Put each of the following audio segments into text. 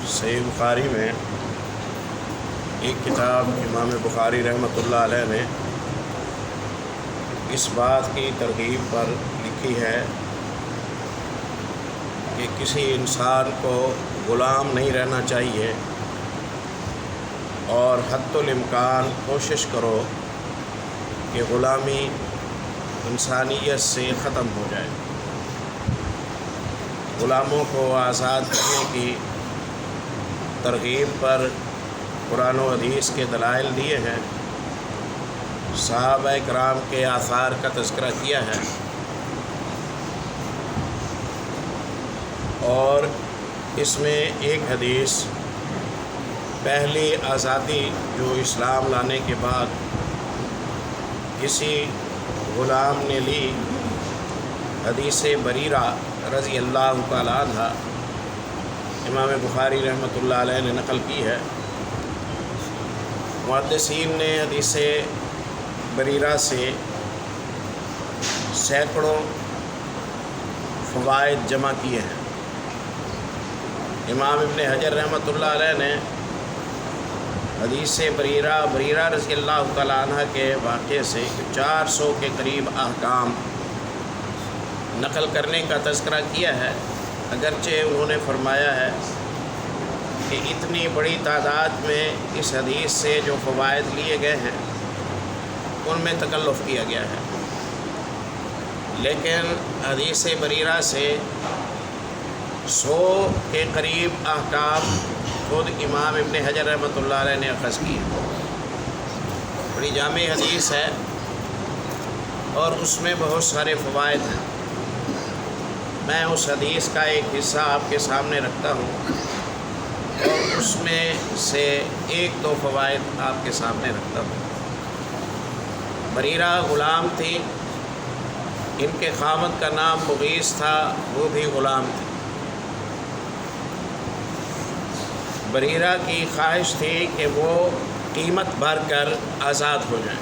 صحیح بخاری میں ایک کتاب امام بخاری رحمۃ اللہ علیہ نے اس بات کی ترغیب پر لکھی ہے کہ کسی انسان کو غلام نہیں رہنا چاہیے اور حد الامکان کوشش کرو کہ غلامی انسانیت سے ختم ہو جائے۔ غلاموں کو آزاد کرنے کی ترغیب پر قرآن و حدیث کے دلائل دیے ہیں، صحابہ کرام کے آثار کا تذکرہ کیا ہے، اور اس میں ایک حدیث پہلی آزادی جو اسلام لانے کے بعد کسی غلام نے لی، حدیث بریرہ رضی اللہ تعالیٰ عنہ امام بخاری رحمۃ اللہ علیہ نے نقل کی ہے۔ محدثین نے حدیث بریرہ سے سینکڑوں فوائد جمع کیے ہیں۔ امام ابن حجر رحمۃ اللہ علیہ نے حدیث بریرہ رضی اللہ تعالیٰ عنہ کے واقعے سے 400 کے قریب احکام نقل کرنے کا تذکرہ کیا ہے، اگرچہ انہوں نے فرمایا ہے کہ اتنی بڑی تعداد میں اس حدیث سے جو فوائد لیے گئے ہیں ان میں تکلف کیا گیا ہے، لیکن حدیث بریرہ سے 100 کے قریب احکام خود امام ابن حجر رحمۃ اللہ علیہ نے اخذ کی ہے۔ بڑی جامع حدیث ہے اور اس میں بہت سارے فوائد ہیں۔ میں اس حدیث کا ایک حصہ آپ کے سامنے رکھتا ہوں اور اس میں سے ایک دو فوائد آپ کے سامنے رکھتا ہوں۔ بریرہ غلام تھی، ان کے خاوند کا نام مغیث تھا، وہ بھی غلام تھے۔ بریرہ کی خواہش تھی کہ وہ قیمت بھر کر آزاد ہو جائیں۔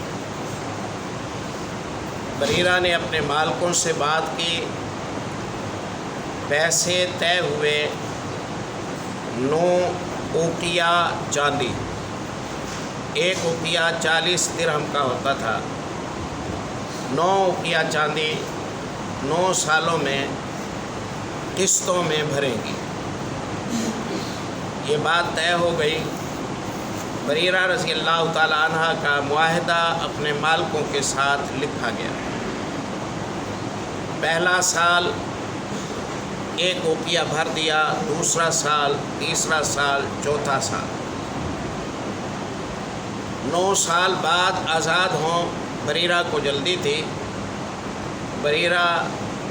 بریرہ نے اپنے مالکوں سے بات کی، پیسے طے ہوئے 9 اوقیہ چاندی، 1 اوقیہ 40 درہم کا ہوتا تھا، 9 اوقیہ چاندی 9 سالوں میں قسطوں میں بھرے گی۔ یہ بات طے ہو گئی۔ بریرہ رضی اللہ تعالیٰ عنہ کا معاہدہ اپنے مالکوں کے ساتھ لکھا گیا۔ پہلا سال 1 اوقیہ بھر دیا، دوسرا سال، تیسرا سال، چوتھا سال، 9 سال بعد آزاد ہوں۔ بریرہ کو جلدی تھی۔ بریرہ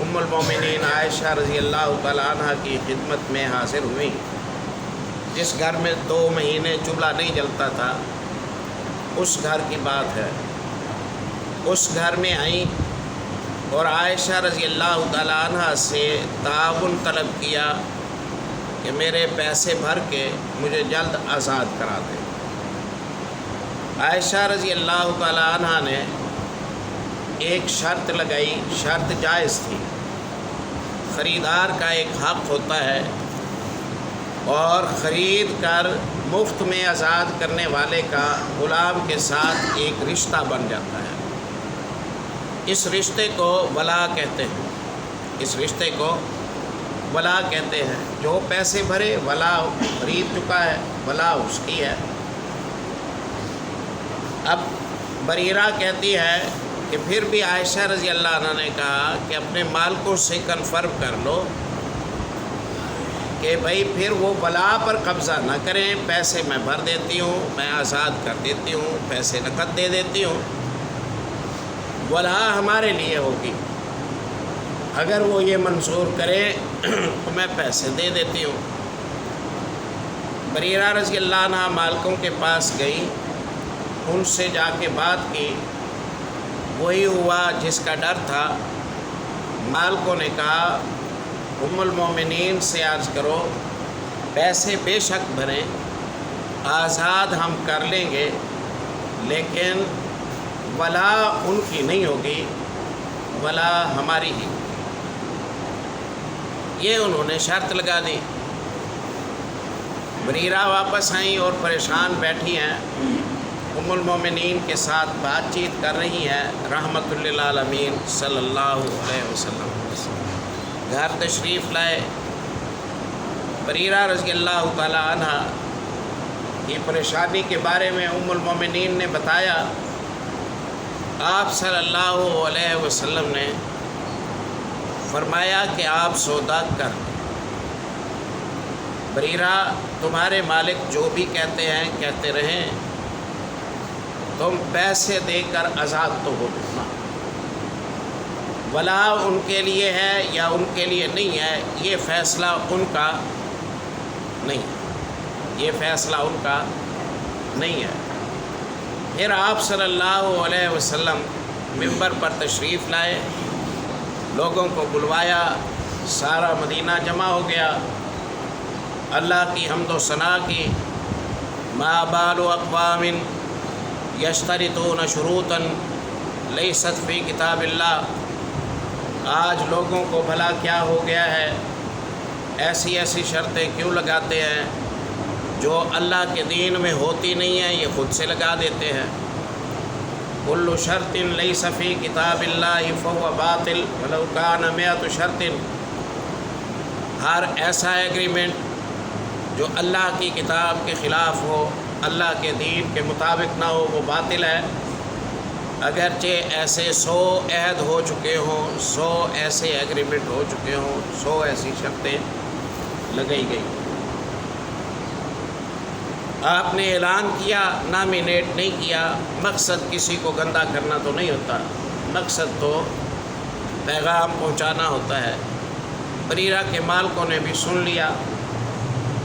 ام المومنین عائشہ رضی اللہ تعالیٰ عنہ کی خدمت میں حاضر ہوئی۔ جس گھر میں 2 مہینے چولہا نہیں جلتا تھا، اس گھر کی بات ہے۔ اس گھر میں آئیں اور عائشہ رضی اللہ تعالیٰ عنہ سے تعاون طلب کیا کہ میرے پیسے بھر کے مجھے جلد آزاد کرا دیں۔ عائشہ رضی اللہ تعالیٰ عنہ نے ایک شرط لگائی، شرط جائز تھی۔ خریدار کا ایک حق ہوتا ہے اور خرید کر مفت میں آزاد کرنے والے کا غلام کے ساتھ ایک رشتہ بن جاتا ہے۔ اس رشتے کو ولا کہتے ہیں، اس رشتے کو ولا کہتے ہیں۔ جو پیسے بھرے، ولا خرید چکا ہے، ولا اس کی ہے۔ اب بریرہ کہتی ہے کہ پھر بھی عائشہ رضی اللہ عنہ نے کہا کہ اپنے مالکوں سے کنفرم کر لو کہ بھائی پھر وہ ولا پر قبضہ نہ کریں، پیسے میں بھر دیتی ہوں، میں آزاد کر دیتی ہوں، پیسے نقد دے دیتی ہوں، ولا ہمارے لیے ہوگی۔ اگر وہ یہ منظور کرے تو میں پیسے دے دیتی ہوں۔ بریرہ رضی اللہ عنہ مالکوں کے پاس گئی، ان سے جا کے بات کی، وہی ہوا جس کا ڈر تھا۔ مالکوں نے کہا ام المومنین سے عرض کرو پیسے بے شک بھریں، آزاد ہم کر لیں گے، لیکن ولا ان کی نہیں ہوگی، ولا ہماری ہی۔ یہ انہوں نے شرط لگا دی۔ بریرہ واپس آئیں اور پریشان بیٹھی ہیں، ام المومنین کے ساتھ بات چیت کر رہی ہیں، رحمت للعالمین صلی اللہ علیہ وسلم گھر تشریف لائے۔ بریرہ رضی اللہ تعالی عنہ کی پریشانی کے بارے میں ام المومنین نے بتایا۔ آپ صلی اللہ علیہ وسلم نے فرمایا کہ آپ سودا کر، بریرہ تمہارے مالک جو بھی کہتے ہیں کہتے رہیں، تم پیسے دے کر آزاد تو ہو جانا، ولا ان کے لیے ہے یا ان کے لیے نہیں ہے، یہ فیصلہ ان کا نہیں، یہ فیصلہ ان کا نہیں ہے۔ پھر آپ صلی اللہ علیہ وسلم منبر پر تشریف لائے، لوگوں کو بلوایا، سارا مدینہ جمع ہو گیا، اللہ کی حمد و ثنا کی۔ ما بال اقوام یشترطون شروطا لیست فی کتاب اللہ، آج لوگوں کو بھلا کیا ہو گیا ہے، ایسی ایسی شرطیں کیوں لگاتے ہیں جو اللہ کے دین میں ہوتی نہیں ہیں، یہ خود سے لگا دیتے ہیں۔ کل شرط لیس فی کتاب اللہ فہو باطل ولو کان مئۃ شرط، ہر ایسا ایگریمنٹ جو اللہ کی کتاب کے خلاف ہو، اللہ کے دین کے مطابق نہ ہو، وہ باطل ہے، اگرچہ ایسے 100 عہد ہو چکے ہوں، 100 ایسے ایگریمنٹ ہو چکے ہوں، 100 ایسی شرطیں لگائی گئی۔ آپ نے اعلان کیا، نامینیٹ نہیں کیا، مقصد کسی کو گندہ کرنا تو نہیں ہوتا، مقصد تو پیغام پہنچانا ہوتا ہے۔ بریرہ کے مالکوں نے بھی سن لیا،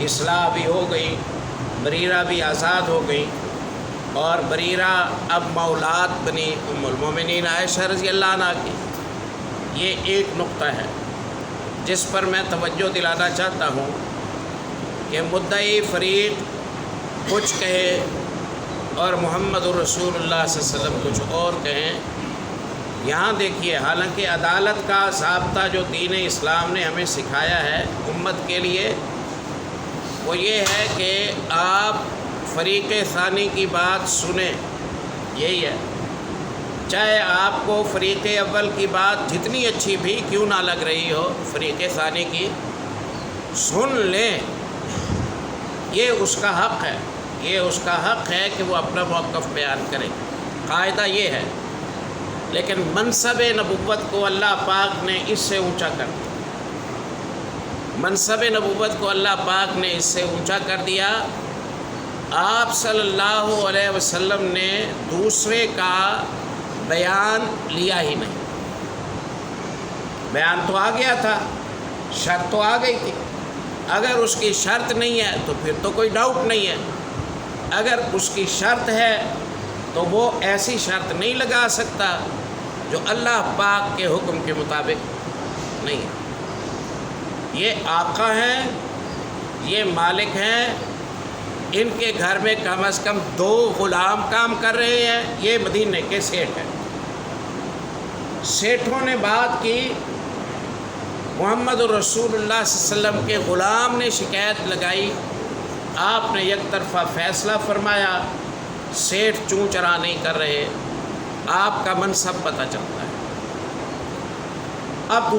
اصلاح بھی ہو گئی، بریرہ بھی آزاد ہو گئی، اور بریرہ اب مولات بنی ام المومنین عائشہ رضی اللہ عنہ کی۔ یہ ایک نقطہ ہے جس پر میں توجہ دلانا چاہتا ہوں کہ مدعی فریق کچھ کہے اور محمد الرسول اللہ صلی اللہ علیہ وسلم کچھ اور کہیں۔ یہاں دیکھیے، حالانکہ عدالت کا ضابطہ جو دین اسلام نے ہمیں سکھایا ہے امت کے لیے، وہ یہ ہے کہ آپ فریق ثانی کی بات سنیں، یہی ہے، چاہے آپ کو فریق اول کی بات جتنی اچھی بھی کیوں نہ لگ رہی ہو، فریق ثانی کی سن لیں، یہ اس کا حق ہے، یہ اس کا حق ہے کہ وہ اپنا موقف بیان کرے، قاعدہ یہ ہے۔ لیکن منصب نبوت کو اللہ پاک نے اس سے اونچا کر دیا، منصب نبوت کو اللہ پاک نے اس سے اونچا کر دیا۔ آپ صلی اللہ علیہ وسلم نے دوسرے کا بیان لیا ہی نہیں، بیان تو آ گیا تھا، شرط تو آ گئی تھی، اگر اس کی شرط نہیں ہے تو پھر تو کوئی ڈاؤٹ نہیں ہے، اگر اس کی شرط ہے تو وہ ایسی شرط نہیں لگا سکتا جو اللہ پاک کے حکم کے مطابق نہیں ہے۔ یہ آقا ہیں، یہ مالک ہیں، ان کے گھر میں کم از کم 2 غلام کام کر رہے ہیں، یہ مدینے کے سیٹھ ہیں۔ سیٹھوں نے بات کی، محمد الرسول اللہ صلی اللہ علیہ وسلم کے غلام نے شکایت لگائی، آپ نے یک طرفہ فیصلہ فرمایا، سیٹھ چوں چرا نہیں کر رہے، آپ کا منصب پتہ چلتا ہے۔ اب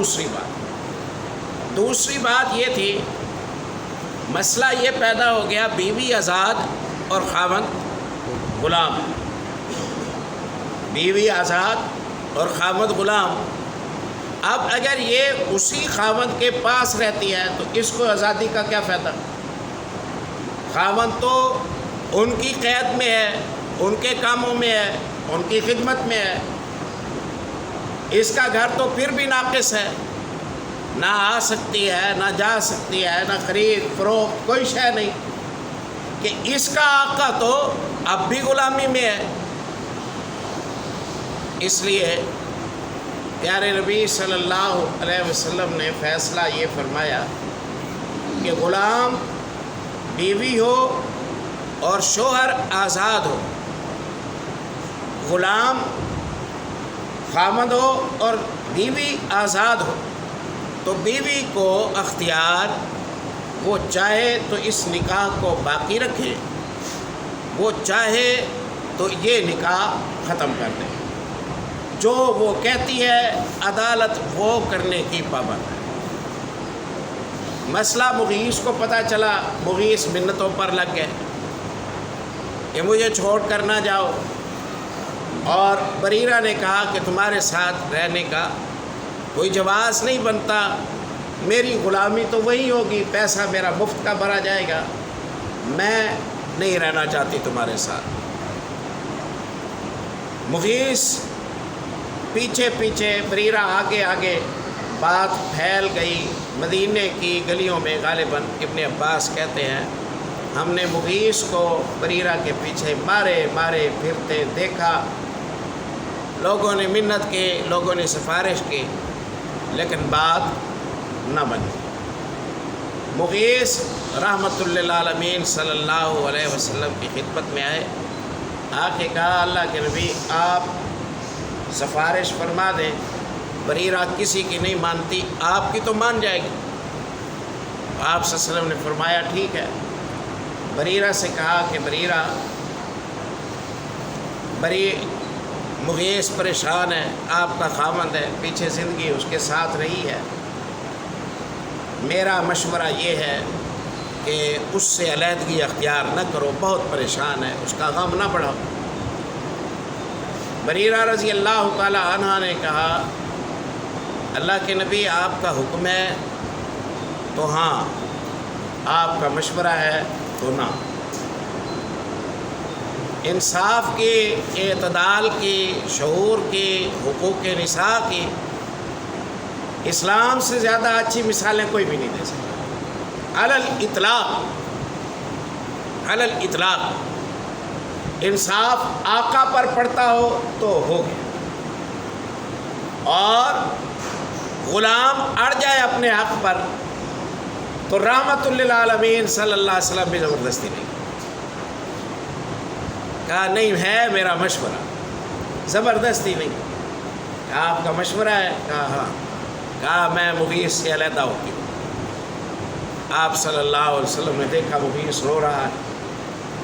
دوسری بات یہ تھی، مسئلہ یہ پیدا ہو گیا، بیوی آزاد اور خاوند غلام، بیوی آزاد اور خاوند غلام۔ اب اگر یہ اسی خاوند کے پاس رہتی ہے تو اس کو آزادی کا کیا فائدہ؟ خاوند تو ان کی قید میں ہے، ان کے کاموں میں ہے، ان کی خدمت میں ہے، اس کا گھر تو پھر بھی ناقص ہے، نہ آ سکتی ہے، نہ جا سکتی ہے، نہ خرید فروخت کوئی شے نہیں، کہ اس کا آقا تو اب بھی غلامی میں ہے۔ اس لیے پیارے نبی صلی اللہ علیہ وسلم نے فیصلہ یہ فرمایا کہ غلام بیوی ہو اور شوہر آزاد ہو، غلام خامد ہو اور بیوی آزاد ہو، تو بیوی کو اختیار وہ چاہے تو اس نکاح کو باقی رکھے، وہ چاہے تو یہ نکاح ختم کر دے۔ جو وہ کہتی ہے عدالت وہ کرنے کی پابند ہے۔ مسئلہ مغیث کو پتہ چلا، مغیث منتوں پر لگ گئے کہ مجھے چھوڑ کر نہ جاؤ، اور بریرہ نے کہا کہ تمہارے ساتھ رہنے کا کوئی جواز نہیں بنتا، میری غلامی تو وہی ہوگی، پیسہ میرا مفت کا بھرا جائے گا، میں نہیں رہنا چاہتی تمہارے ساتھ۔ مغیث پیچھے پیچھے، بریرہ آگے آگے، بات پھیل گئی مدینے کی گلیوں میں۔ غالباً ابن عباس کہتے ہیں ہم نے مغیث کو بریرہ کے پیچھے مارے مارے پھرتے دیکھا، لوگوں نے منت کی، لوگوں نے سفارش کی، لیکن بات نہ بنی۔ مغیث رحمۃ للعالمین صلی اللہ علیہ وسلم کی خدمت میں آئے، آ کے کہا اللہ کے نبی آپ سفارش فرما دیں، بریرہ کسی کی نہیں مانتی، آپ کی تو مان جائے گی۔ آپ صلی اللہ علیہ وسلم نے فرمایا ٹھیک ہے۔ بریرہ سے کہا کہ بریرہ، مغیث پریشان ہے، آپ کا خاوند ہے، پیچھے زندگی اس کے ساتھ رہی ہے، میرا مشورہ یہ ہے کہ اس سے علیحدگی اختیار نہ کرو، بہت پریشان ہے، اس کا غم نہ بڑھاؤ۔ بریرہ رضی اللہ تعالی عنہ نے کہا اللہ کے نبی آپ کا حکم ہے تو ہاں، آپ کا مشورہ ہے تو نہ۔ انصاف کی، اعتدال کی، شعور کی، حقوق نساء کی اسلام سے زیادہ اچھی مثالیں کوئی بھی نہیں دے سکتا۔ علی الاطلاق انصاف آقا پر پڑتا ہو تو ہو گیا، اور غلام اڑ جائے اپنے حق پر تو رحمت للعالمین صلی اللہ علیہ وسلم بھی زبردستی نہیں۔ کہا نہیں ہے میرا مشورہ، زبردستی نہیں۔ کہا آپ کا مشورہ ہے؟ کہا ہاں۔ کہا میں مغیث سے علیحدہ ہوتی ہوں۔ آپ صلی اللہ علیہ وسلم نے دیکھا مغیث رو رہا ہے،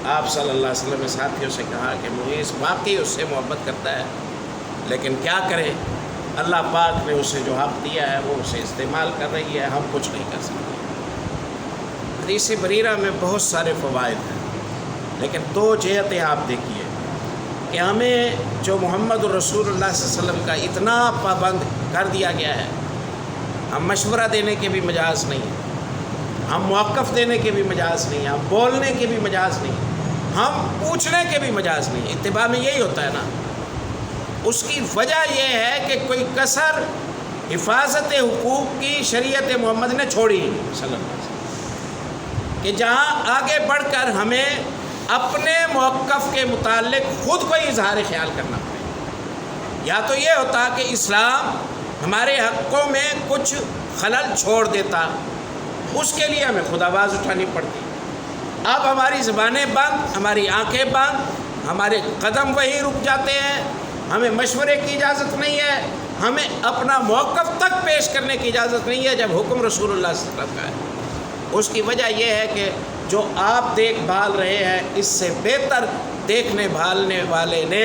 آپ صلی اللہ علیہ وسلم نے ساتھیوں سے کہا کہ مغیث واقعی اس سے محبت کرتا ہے، لیکن کیا کرے، اللہ پاک نے اسے جو حق دیا ہے وہ اسے استعمال کر رہی ہے، ہم کچھ نہیں کر سکتے۔ حدیث بریرہ میں بہت سارے فوائد ہیں، لیکن دو جہتیں آپ دیکھیے کہ ہمیں جو محمد رسول اللہ صلی اللہ علیہ وسلم کا اتنا پابند کر دیا گیا ہے، ہم مشورہ دینے کے بھی مجاز نہیں ہیں، ہم موقف دینے کے بھی مجاز نہیں ہیں، ہم بولنے کے بھی مجاز نہیں ہیں، ہم پوچھنے کے بھی مجاز نہیں ہیں۔ اتباع میں یہی ہوتا ہے نا۔ اس کی وجہ یہ ہے کہ کوئی کسر حفاظت حقوق کی شریعت محمد نے چھوڑی نہیں صلی اللہ علیہ وسلم، کہ جہاں آگے بڑھ کر ہمیں اپنے موقف کے متعلق خود کو اظہار خیال کرنا پڑے۔ یا تو یہ ہوتا کہ اسلام ہمارے حقوں میں کچھ خلل چھوڑ دیتا، اس کے لیے ہمیں خود آواز اٹھانی پڑتی۔ اب ہماری زبانیں بند، ہماری آنکھیں بند، ہمارے قدم وہیں رک جاتے ہیں، ہمیں مشورے کی اجازت نہیں ہے، ہمیں اپنا موقف تک پیش کرنے کی اجازت نہیں ہے جب حکم رسول اللہ صلی اللہ علیہ وسلم کا ہے۔ اس کی وجہ یہ ہے کہ جو آپ دیکھ بھال رہے ہیں اس سے بہتر دیکھنے بھالنے والے نے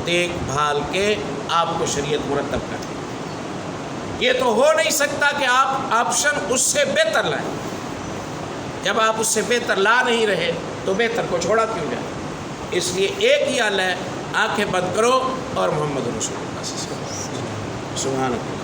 دیکھ بھال کے آپ کو شریعت مرتب کر دی۔ یہ تو ہو نہیں سکتا کہ آپ آپشن اس سے بہتر لائیں۔ جب آپ اس سے بہتر لا نہیں رہے تو بہتر کو چھوڑا کیوں جائے؟ اس لیے ایک ہی حل ہے، آنکھیں بند کرو اور محمد رسول اللہ صلی اللہ علیہ وسلم۔ سبحان اللہ۔